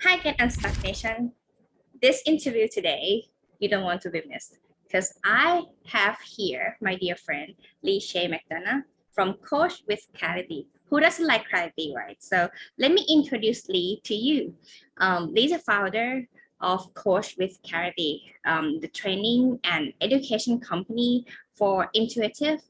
Hi, Get Unstuck Nation. This interview today, you don't want to be missed because I have here my dear friend Chaix McDonough from Coach with Clarity. Who doesn't like clarity, right? So let me introduce Lee to you. Lee's a founder of Coach with Clarity, the training and education company for intuitive,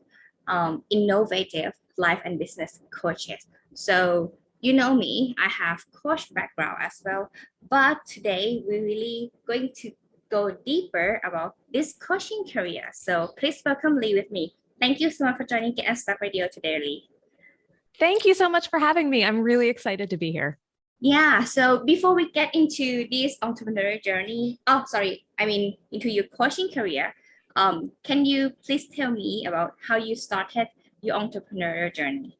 innovative life and business coaches. So you know me, I have coach background as well, but today we're really going to go deeper about this coaching career. So please welcome Lee with me. Thank you so much for joining Get Unstuck Radio today, Lee. Thank you so much for having me. I'm really excited to be here. Yeah, so before we get into this entrepreneurial journey, into your coaching career, can you please tell me about how you started your entrepreneurial journey?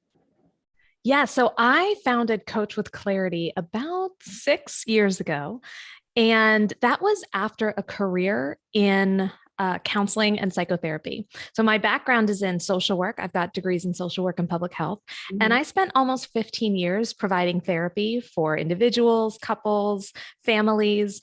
Yeah, so I founded Coach with Clarity about 6 years ago. And that was after a career in counseling and psychotherapy. So my background is in social work. I've got degrees in social work and public health. And Mhm. I spent almost 15 years providing therapy for individuals, couples, families.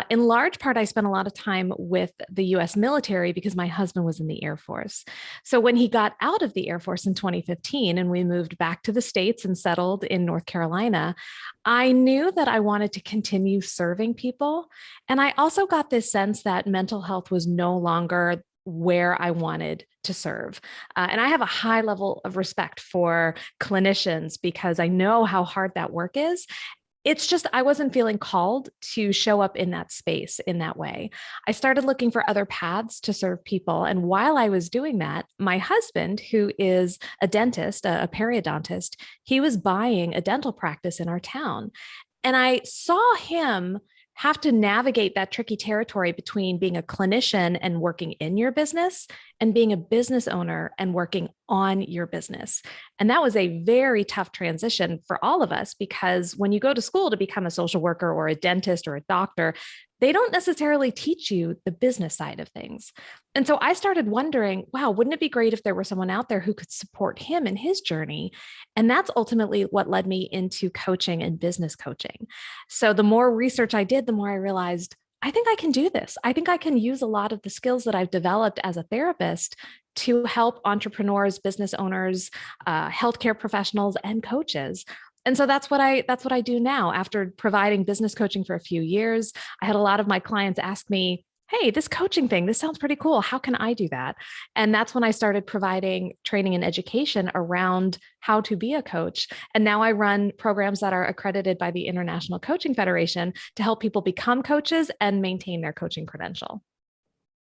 In large part, I spent a lot of time with the US military because my husband was in the Air Force. So when he got out of the Air Force in 2015 and we moved back to the States and settled in North Carolina, I knew that I wanted to continue serving people. And I also got this sense that mental health was no longer where I wanted to serve. And I have a high level of respect for clinicians because I know how hard that work is. It's just, I wasn't feeling called to show up in that space in that way. I started looking for other paths to serve people. And while I was doing that, my husband, who is a dentist, a periodontist, he was buying a dental practice in our town. And I saw him have to navigate that tricky territory between being a clinician and working in your business and being a business owner and working on your business. And that was a very tough transition for all of us because when you go to school to become a social worker or a dentist or a doctor, they don't necessarily teach you the business side of things. And so I started wondering, wow, wouldn't it be great if there were someone out there who could support him in his journey? And that's ultimately what led me into coaching and business coaching. So the more research I did, the more I realized I think I can do this. I think I can use a lot of the skills that I've developed as a therapist to help entrepreneurs, business owners, healthcare professionals, and coaches. And so that's what I do now. After providing business coaching for a few years, I had a lot of my clients ask me, "Hey, this coaching thing, this sounds pretty cool. How can I do that?" And that's when I started providing training and education around how to be a coach. And now I run programs that are accredited by the International Coaching Federation to help people become coaches and maintain their coaching credential.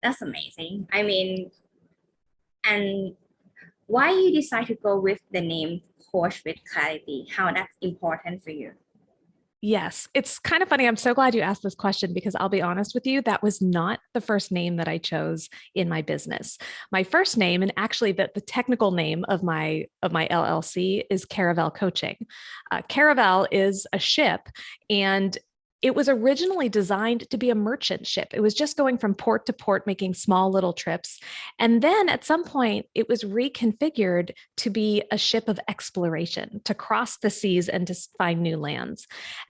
That's amazing. And why you decide to go with the name Coach with Clarity? How that's important for you? Yes, it's kind of funny. I'm so glad you asked this question because I'll be honest with you, that was not the first name that I chose in my business. My first name, and actually the technical name of my LLC, is Caravel Coaching. Caravel is a ship, and it was originally designed to be a merchant ship. It was just going from port to port, making small little trips. And then at some point, it was reconfigured to be a ship of exploration, to cross the seas and to find new lands.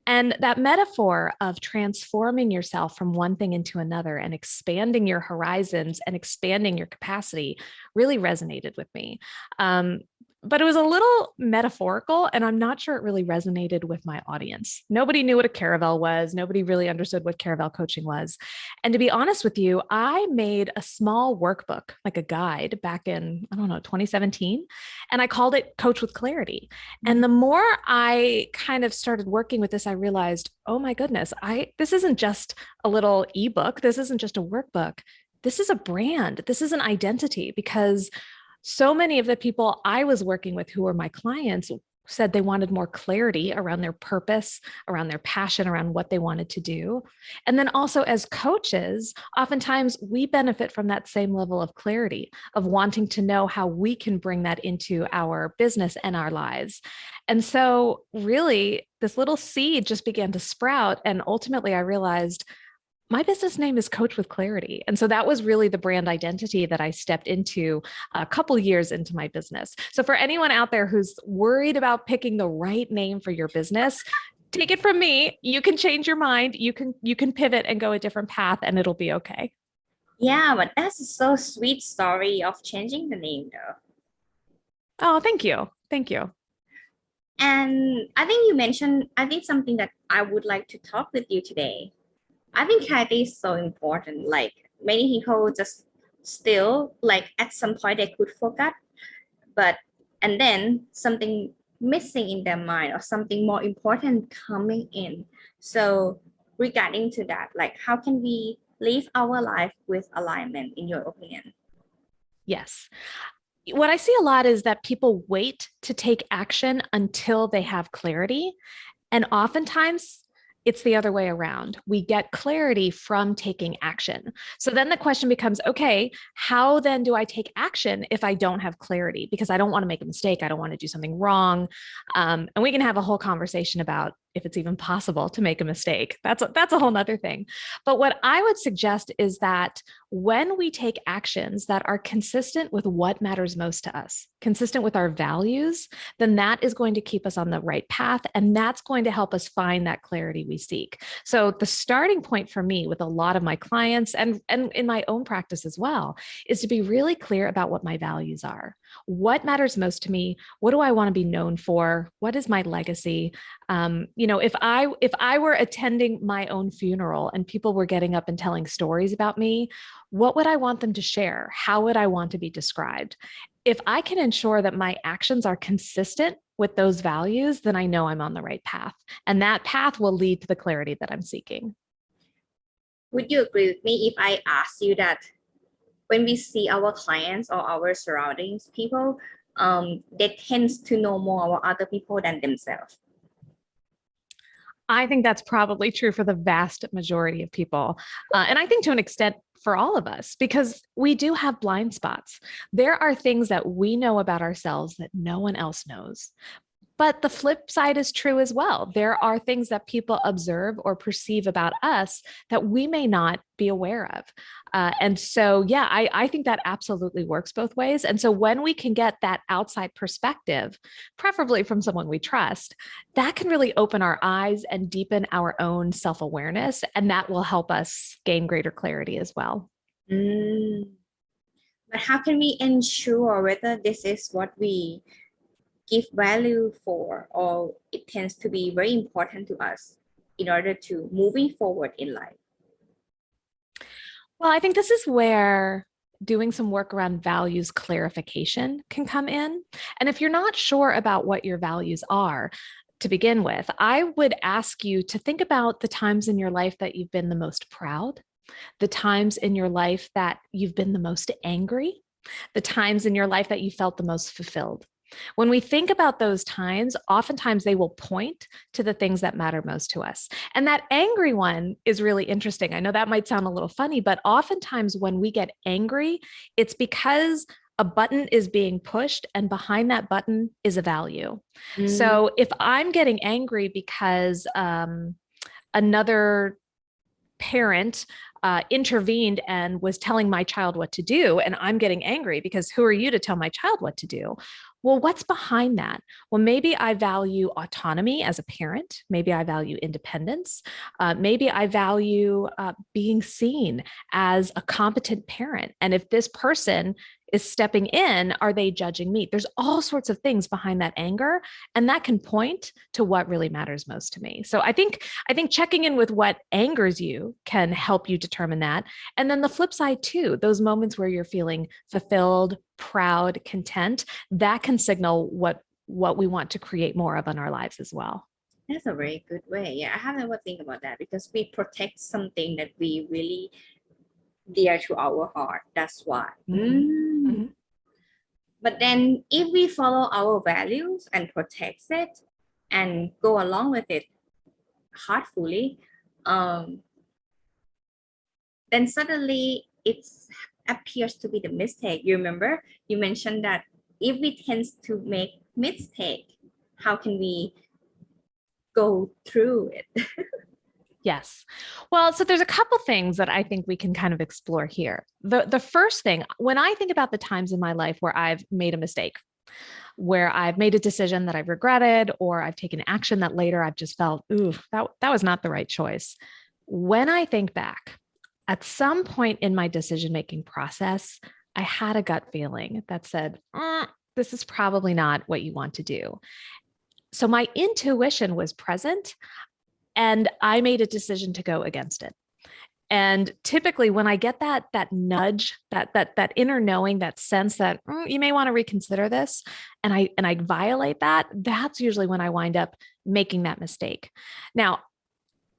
And that metaphor of transforming yourself from one thing into another and expanding your horizons and expanding your capacity really resonated with me. But it was a little metaphorical, and I'm not sure it really resonated with my audience. Nobody knew what a caravel was. Nobody really understood what caravel coaching was. And to be honest with you, I made a small workbook, like a guide back in, I don't know, 2017, and I called it Coach with Clarity. And the more I kind of started working with this, I realized, oh my goodness, this isn't just a little ebook. This isn't just a workbook. This is a brand. This is an identity because so many of the people I was working with who were my clients said they wanted more clarity around their purpose, around their passion, around what they wanted to do. And then also as coaches, oftentimes we benefit from that same level of clarity of wanting to know how we can bring that into our business and our lives. And so really this little seed just began to sprout. And ultimately I realized my business name is Coach with Clarity. And so that was really the brand identity that I stepped into a couple years into my business. So for anyone out there who's worried about picking the right name for your business, Take it from me. You can change your mind. You can pivot and go a different path and it'll be okay. Yeah, but that's a so sweet story of changing the name though. Oh, thank you. Thank you. And I think you mentioned, I think something that I would like to talk with you today. I think clarity is so important. Like many people just still like at some point they could forget, but and then something missing in their mind or something more important coming in. So regarding to that, like how can we live our life with alignment in your opinion? Yes. What I see a lot is that people wait to take action until they have clarity. And oftentimes, it's the other way around. We get clarity from taking action. So then the question becomes, okay, how then do I take action if I don't have clarity? Because I don't want to make a mistake. I don't want to do something wrong. And we can have a whole conversation about if it's even possible to make a mistake. That's a whole nother thing. But what I would suggest is that when we take actions that are consistent with what matters most to us, consistent with our values, then that is going to keep us on the right path. And that's going to help us find that clarity we seek. So the starting point for me with a lot of my clients and in my own practice as well is to be really clear about what my values are. What matters most to me? What do I want to be known for? What is my legacy? If I were attending my own funeral and people were getting up and telling stories about me, what would I want them to share? How would I want to be described? If I can ensure that my actions are consistent with those values, then I know I'm on the right path. And that path will lead to the clarity that I'm seeking. Would you agree with me if I ask you that when we see our clients or our surroundings people, they tend to know more about other people than themselves? I think that's probably true for the vast majority of people. And I think to an extent for all of us, because we do have blind spots. There are things that we know about ourselves that no one else knows. But the flip side is true as well. There are things that people observe or perceive about us that we may not be aware of. And so, yeah, I think that absolutely works both ways. And so, when we can get that outside perspective, preferably from someone we trust, that can really open our eyes and deepen our own self awareness. And that will help us gain greater clarity as well. Mm. But how can we ensure whether this is what we give value for or it tends to be very important to us in order to moving forward in life? Well, I think this is where doing some work around values clarification can come in. And if you're not sure about what your values are to begin with, I would ask you to think about the times in your life that you've been the most proud, the times in your life that you've been the most angry, the times in your life that you felt the most fulfilled. When we think about those times, oftentimes they will point to the things that matter most to us. And that angry one is really interesting. I know that might sound a little funny, but oftentimes when we get angry, it's because a button is being pushed and behind that button is a value. Mm. So if I'm getting angry because another parent intervened and was telling my child what to do, and I'm getting angry because who are you to tell my child what to do? Well, what's behind that? Well, maybe I value autonomy as a parent. Maybe I value independence. Maybe I value being seen as a competent parent. And if this person is stepping in, are they judging me? There's all sorts of things behind that anger, and that can point to what really matters most to me. So I think checking in with what angers you can help you determine that. And then the flip side too, those moments where you're feeling fulfilled, proud, content, that can signal what we want to create more of in our lives as well. That's a very good way. Yeah, I have never think about that because we protect something that we really dear to our heart. That's why. Mhm. Mm. Mhm. But then if we follow our values and protect it and go along with it heartfully, um, then suddenly it appears to be the mistake. You remember you mentioned that if we tend to make mistake, how can we go through it? Yes. Well, so there's a couple things that I think we can kind of explore here. The first thing, when I think about the times in my life where I've made a mistake, where I've made a decision that I've regretted, or I've taken action that later I've just felt, ooh, that was not the right choice. When I think back, at some point in my decision-making process, I had a gut feeling that said, this is probably not what you want to do. So my intuition was present, and I made a decision to go against it. And typically when I get that nudge, that inner knowing, that sense that you may want to reconsider this, and I violate that, that's usually when I wind up making that mistake. Now,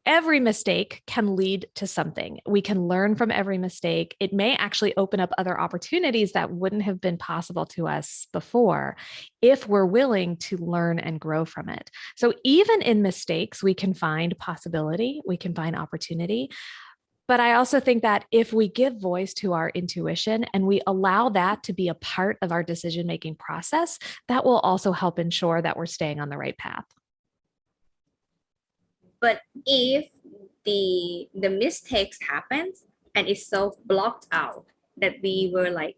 every mistake can lead to something. We can learn from every mistake. It may actually open up other opportunities that wouldn't have been possible to us before if we're willing to learn and grow from it. So even in mistakes, we can find possibility, we can find opportunity. But I also think that if we give voice to our intuition and we allow that to be a part of our decision-making process, that will also help ensure that we're staying on the right path. But if the mistakes happens and it's so blocked out that we were like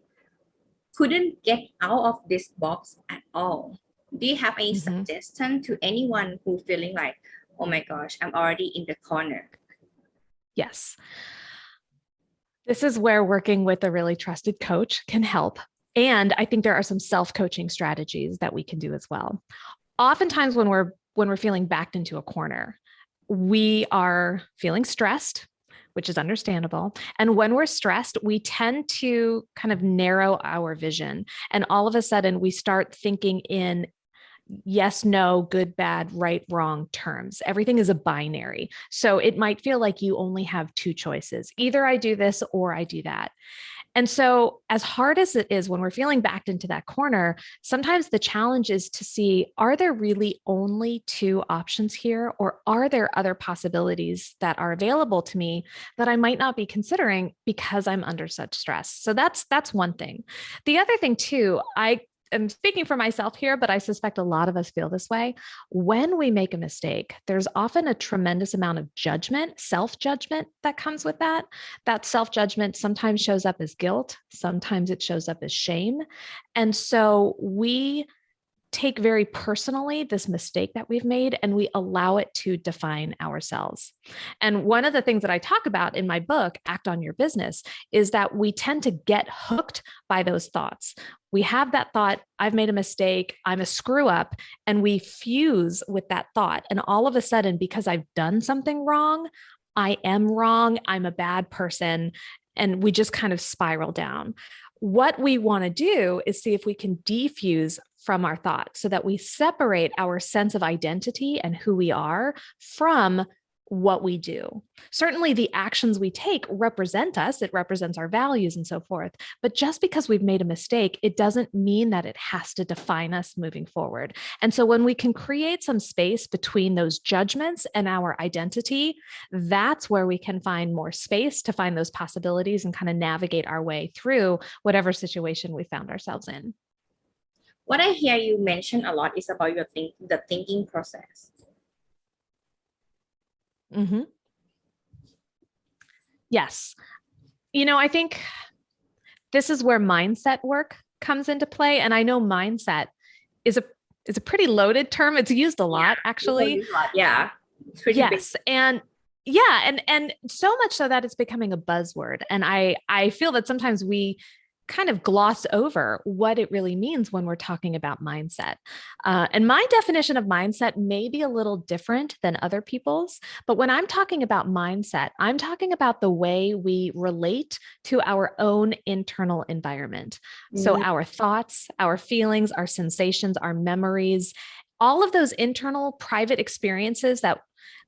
couldn't get out of this box at all, do you have any suggestion to anyone who feeling like, oh my gosh, I'm already in the corner? Yes. This is where working with a really trusted coach can help. And I think there are some self-coaching strategies that we can do as well. Oftentimes when we're feeling backed into a corner, we are feeling stressed, which is understandable. And when we're stressed, we tend to kind of narrow our vision. And all of a sudden we start thinking in yes, no, good, bad, right, wrong terms. Everything is a binary. So it might feel like you only have two choices. Either I do this or I do that. And so as hard as it is when we're feeling backed into that corner, sometimes the challenge is to see, are there really only two options here, or are there other possibilities that are available to me that I might not be considering because I'm under such stress? So that's one thing. The other thing too, I'm speaking for myself here, but I suspect a lot of us feel this way. When we make a mistake, there's often a tremendous amount of judgment, self-judgment that comes with that. That self-judgment sometimes shows up as guilt. Sometimes it shows up as shame. And so we take very personally this mistake that we've made, and we allow it to define ourselves. And one of the things that I talk about in my book, Act on Your Business, is that we tend to get hooked by those thoughts. We have that thought, I've made a mistake, I'm a screw up, and we fuse with that thought. And all of a sudden, because I've done something wrong, I am wrong, I'm a bad person, and we just kind of spiral down. What we want to do is see if we can defuse from our thoughts so that we separate our sense of identity and who we are from what we do. Certainly the actions we take represent us, it represents our values and so forth. But just because we've made a mistake, it doesn't mean that it has to define us moving forward. And so when we can create some space between those judgments and our identity, that's where we can find more space to find those possibilities and kind of navigate our way through whatever situation we found ourselves in. What I hear you mention a lot is about the thinking process. Mm-hmm. Yes. I think this is where mindset work comes into play. And I know mindset is a pretty loaded term. It's used a lot, actually. Yeah. It's pretty big. And so much so that it's becoming a buzzword. And I feel that sometimes we kind of gloss over what it really means when we're talking about mindset. And my definition of mindset may be a little different than other people's, but when I'm talking about mindset, I'm talking about the way we relate to our own internal environment. So our thoughts, our feelings, our sensations, our memories, all of those internal private experiences that,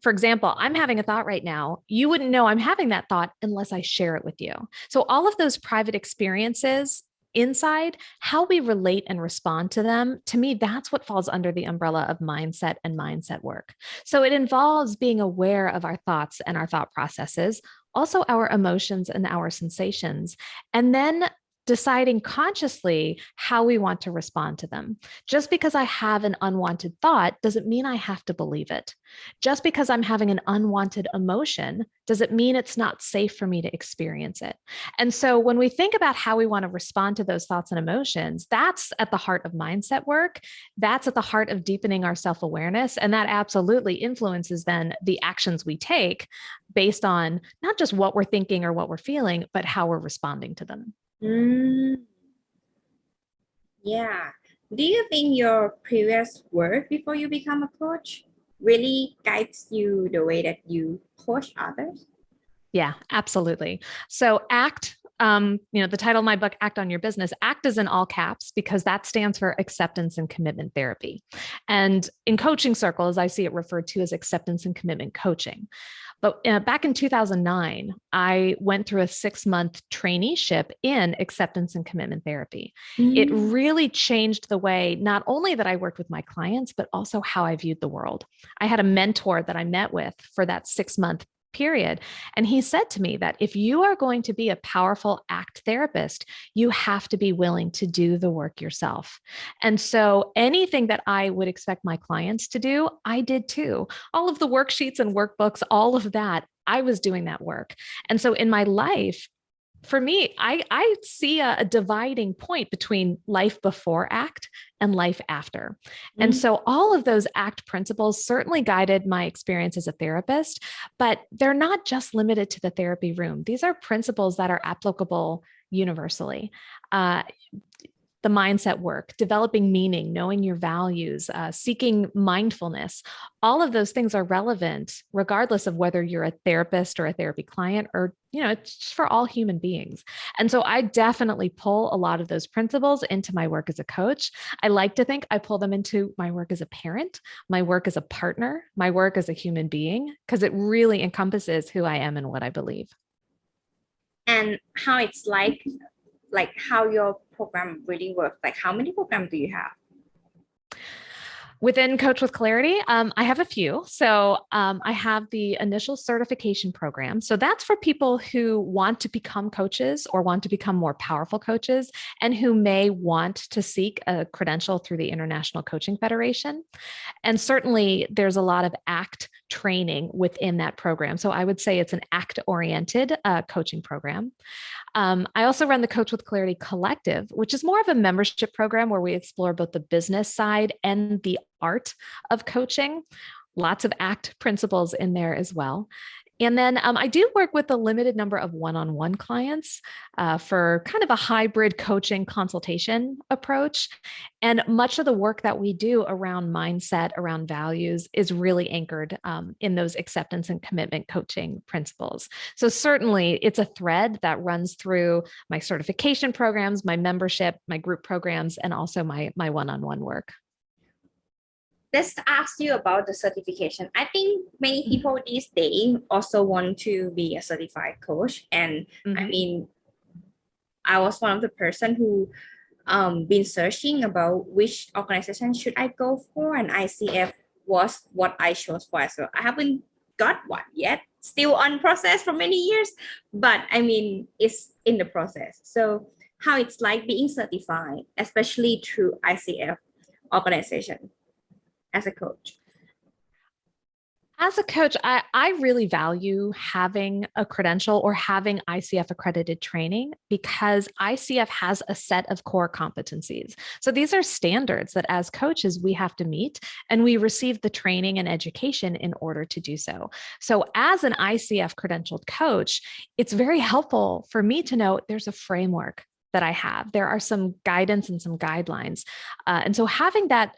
for example, I'm having a thought right now. You wouldn't know I'm having that thought unless I share it with you. So all of those private experiences inside, how we relate and respond to them, to me, that's what falls under the umbrella of mindset and mindset work. So it involves being aware of our thoughts and our thought processes, also our emotions and our sensations, and then deciding consciously how we want to respond to them. Just because I have an unwanted thought doesn't mean I have to believe it. Just because I'm having an unwanted emotion doesn't mean it's not safe for me to experience it. And so when we think about how we want to respond to those thoughts and emotions, that's at the heart of mindset work. That's at the heart of deepening our self-awareness. And that absolutely influences then the actions we take based on not just what we're thinking or what we're feeling, but how we're responding to them. Yeah. Do you think your previous work before you become a coach really guides you the way that you coach others? Yeah, absolutely. So ACT, the title of my book, Act on Your Business, ACT is in all caps because that stands for acceptance and commitment therapy. And in coaching circles, I see it referred to as acceptance and commitment coaching. But back in 2009, I went through a 6-month traineeship in acceptance and commitment therapy. It really changed the way not only that I worked with my clients, but also how I viewed the world. I had a mentor that I met with for that 6-month period. And he said to me that if you are going to be a powerful ACT therapist, you have to be willing to do the work yourself. And so anything that I would expect my clients to do, I did too. All of the worksheets and workbooks, all of that, I was doing that work. And so in my life, for me, I see a dividing point between life before ACT and life after. And so all of those ACT principles certainly guided my experience as a therapist, but they're not just limited to the therapy room. These are principles that are applicable universally. The mindset work, developing meaning, knowing your values, seeking mindfulness, all of those things are relevant regardless of whether you're a therapist or a therapy client or, it's for all human beings. And so I definitely pull a lot of those principles into my work as a coach. I like to think I pull them into my work as a parent, my work as a partner, my work as a human being, because it really encompasses who I am and what I believe. And how it's like how your program really works. Like how many programs do you have? Within Coach with Clarity, I have a few. So I have the initial certification program. So that's for people who want to become coaches or want to become more powerful coaches and who may want to seek a credential through the International Coaching Federation. And certainly there's a lot of ACT training within that program. So I would say it's an ACT-oriented coaching program. I also run the Coach with Clarity Collective, which is more of a membership program where we explore both the business side and the art of coaching. Lots of ACT principles in there as well. And then I do work with a limited number of one-on-one clients for kind of a hybrid coaching consultation approach. And much of the work that we do around mindset, around values, is really anchored in those acceptance and commitment coaching principles. So certainly it's a thread that runs through my certification programs, my membership, my group programs, and also my one-on-one work. Let's ask you about the certification. I think many people these days also want to be a certified coach. And I mean, I was one of the person who been searching about which organization should I go for, and ICF was what I chose for. So I haven't got one yet, still on process for many years, but I mean, it's in the process. So how it's like being certified, especially through ICF organization as a coach? As a coach, I really value having a credential or having ICF accredited training because ICF has a set of core competencies. So these are standards that as coaches we have to meet, and we receive the training and education in order to do so. So as an ICF credentialed coach, it's very helpful for me to know there's a framework that I have. There are some guidance and some guidelines. And so having that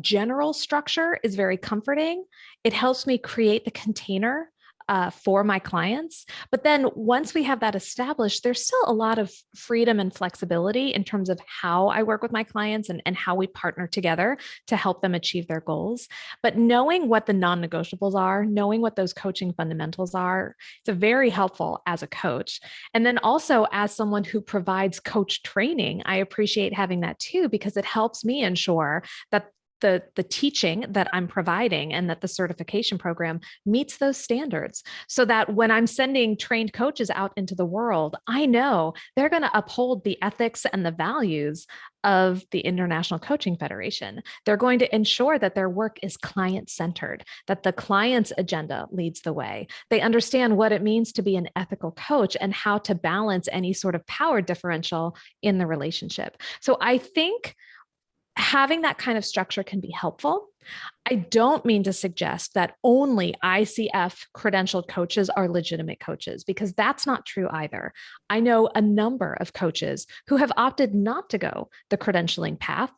general structure is very comforting. It helps me create the container for my clients. But then once we have that established, there's still a lot of freedom and flexibility in terms of how I work with my clients and how we partner together to help them achieve their goals. But knowing what the non-negotiables are, knowing what those coaching fundamentals are, it's very helpful as a coach. And then also as someone who provides coach training, I appreciate having that too, because it helps me ensure that the teaching that I'm providing and that the certification program meets those standards, so that when I'm sending trained coaches out into the world, I know they're going to uphold the ethics and the values of the International Coaching Federation. They're going to ensure that their work is client-centered, that the client's agenda leads the way. They understand what it means to be an ethical coach and how to balance any sort of power differential in the relationship. So I think having that kind of structure can be helpful. I don't mean to suggest that only ICF credentialed coaches are legitimate coaches, because that's not true either. I know a number of coaches who have opted not to go the credentialing path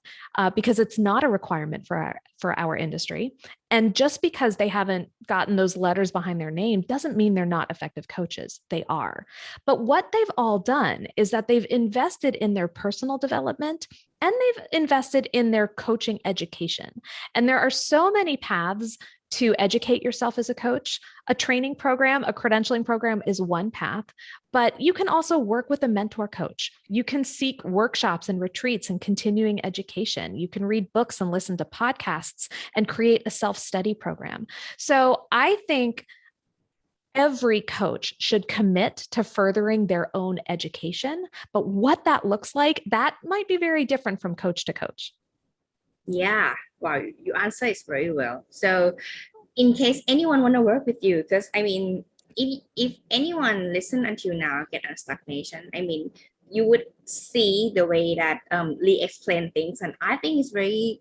because it's not a requirement for our industry. And just because they haven't gotten those letters behind their name doesn't mean they're not effective coaches. They are. But what they've all done is that they've invested in their personal development and they've invested in their coaching education. And there are so many paths to educate yourself as a coach. A training program, a credentialing program is one path, but you can also work with a mentor coach. You can seek workshops and retreats and continuing education. You can read books and listen to podcasts and create a self-study program. So I think every coach should commit to furthering their own education, but what that looks like, that might be very different from coach to coach. Yeah, wow, you answer it very well. So in case anyone want to work with you, because I mean, if anyone listen until now, Get Unstuck Nation, I mean, you would see the way that Lee explained things, and I think it's very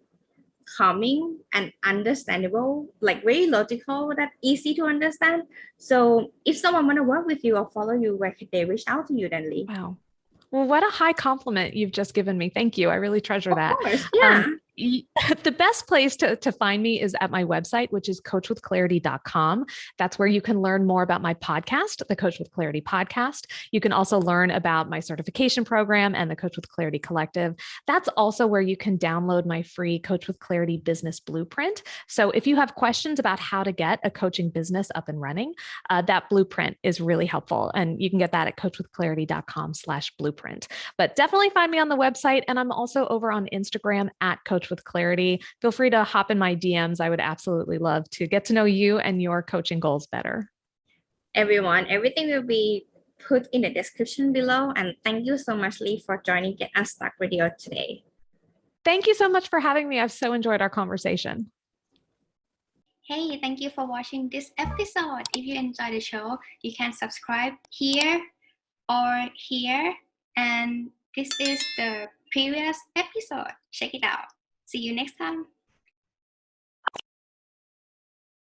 calming and understandable, like very logical, that easy to understand. So if someone want to work with you or follow you, where could they reach out to you then, Lee? Wow. Well, what a high compliment you've just given me. Thank you. I really treasure that. Of course, yeah. The best place to find me is at my website, which is coachwithclarity.com. That's where you can learn more about my podcast, the Coach with Clarity podcast. You can also learn about my certification program and the Coach with Clarity Collective. That's also where you can download my free Coach with Clarity business blueprint. So if you have questions about how to get a coaching business up and running, that blueprint is really helpful. And you can get that at coachwithclarity.com/blueprint. But definitely find me on the website. And I'm also over on Instagram at Coach with Clarity. Feel free to hop in my DMs. I would absolutely love to get to know you and your coaching goals better. Everyone, everything will be put in the description below. And thank you so much, Lee, for joining Get Unstuck Radio today. Thank you so much for having me. I've so enjoyed our conversation. Hey, thank you for watching this episode. If you enjoyed the show, you can subscribe here or here. And this is the previous episode. Check it out. See you next time.